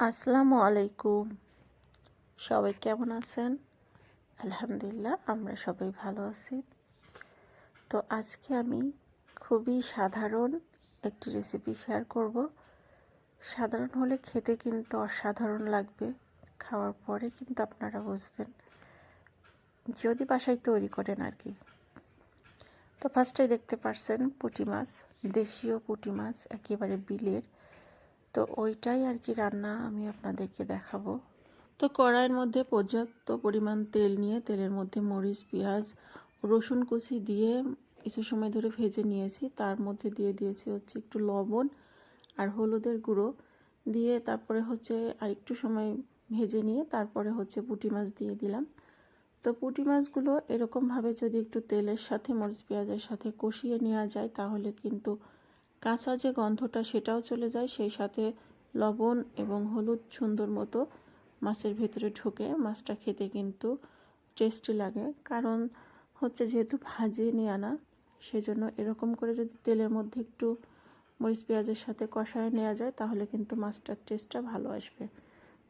আসসালামু আলাইকুম। সবাই কেমন আছেন? আলহামদুলিল্লাহ, আমরা সবাই ভালো আছি। তো আজকে আমি খুবই সাধারণ একটি রেসিপি শেয়ার করব। সাধারণ হলে খেতে কিন্তু অসাধারণ লাগবে। খাওয়ার পরে কিন্তু আপনারা বুঝবেন, যদি বাসায় তৈরি করেন আর কি। তো ফার্স্টেই দেখতে পারছেন পুঁটি মাছ, দেশীয় পুঁটি মাছ, একেবারে বিলের। তো ওইটাই আর কি রান্না আমি আপনাদেরকে দেখাবো। তো কড়াইয়ের মধ্যে পর্যাপ্ত পরিমাণ তেল নিয়ে তেলের মধ্যে মরিচ, পেঁয়াজ, রসুন কুচি দিয়ে কিছু সময় ধরে ভেজে নিয়েছি। তার মধ্যে দিয়ে দিয়েছি হচ্ছে একটু লবণ আর হলুদের গুঁড়ো দিয়ে, তারপরে হচ্ছে আর একটু সময় ভেজে নিয়ে তারপরে হচ্ছে পুঁটি মাছ দিয়ে দিলাম। তো পুঁটি মাছগুলো এরকমভাবে যদি একটু তেলের সাথে মরিচ পেঁয়াজের সাথে কষিয়ে নেওয়া যায়, তাহলে কিন্তু কাঁচা যে গন্ধটা সেটাও চলে যায়, সেই সাথে লবণ এবং হলুদ সুন্দর মতো মাছের ভেতরে ঢুকে মাছটা খেতে কিন্তু টেস্টি লাগে। কারণ হচ্ছে যেহেতু ভাজিয়ে নিয়ে আনা, সেজন্য এরকম করে যদি তেলের মধ্যে একটু মরিচ পেঁয়াজের সাথে কষায় নেওয়া যায়, তাহলে কিন্তু মাছটার টেস্টটা ভালো আসবে।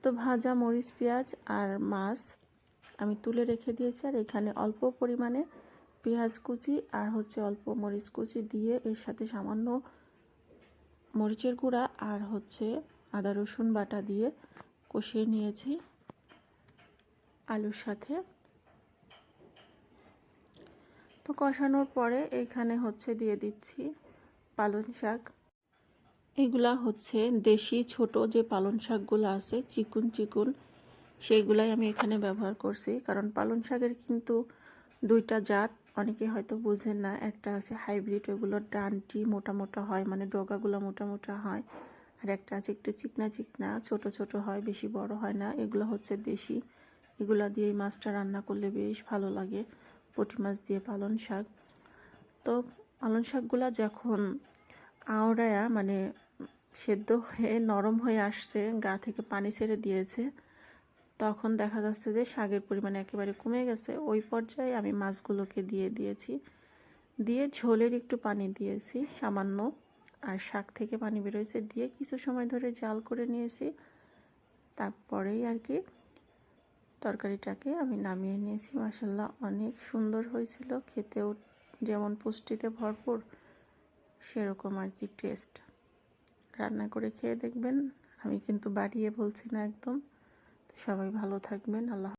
তো ভাজা মরিচ পেঁয়াজ আর মাছ আমি তুলে রেখে দিয়েছি, আর এখানে অল্প পরিমাণে পেঁয়াজ কুচি আর হচ্ছে অল্প মরিচ কুচি দিয়ে এর সাথে সামান্য মরিচের গুঁড়া আর হচ্ছে আদা রসুন বাটা দিয়ে কষিয়ে নিয়েছি আলুর সাথে। তো কষানোর পরে এইখানে হচ্ছে দিয়ে দিচ্ছি পালং শাক। এগুলা হচ্ছে দেশি ছোট যে পালং শাকগুলো আছে চিকুন চিকুন, সেইগুলাই আমি এখানে ব্যবহার করছি। কারণ পালং শাকের কিন্তু দুইটা জাত, অনেকে হয়তো বুঝেন না। একটা আছে হাইব্রিড, ওইগুলোর ডানটি মোটা মোটা হয়, মানে ডগাগুলো মোটা মোটা হয়। আর একটা আছে একটু চিকনা চিকনা, ছোট ছোট হয়, বেশি বড় হয় না। এগুলো হচ্ছে দেশি। এগুলো দিয়ে মাছটা রান্না করলে বেশ ভালো লাগে, পুঁটি মাছ দিয়ে পালং শাক। তো পালং শাকগুলো যখন আওড়ায়া মানে সেদ্ধ হয়ে নরম হয়ে আসছে, গা থেকে পানি ছেড়ে দিয়েছে, তখন দেখা যাচ্ছে যে শাকের পরিমাণ একেবারে কমে গেছে। ওই পর্যায়ে আমি মাছগুলোকে দিয়ে দিয়েছি, দিয়ে ঝোলের একটু পানি দিয়েছি সামান্য, আর শাক থেকে পানি বেরোয়েছে, দিয়ে কিছু সময় ধরে জাল করে নিয়েছি। তারপরেই আর কি তরকারিটাকে আমি নামিয়ে নিয়েছি। মাশাআল্লাহ, অনেক সুন্দর হয়েছিল, খেতেও যেমন পুষ্টিতে ভরপুর সেরকম আর কি টেস্ট। রান্না করে খেয়ে দেখবেন, আমি কিন্তু বাড়িয়ে বলছি না একদম। সবাই ভালো থাকবেন। আল্লাহ।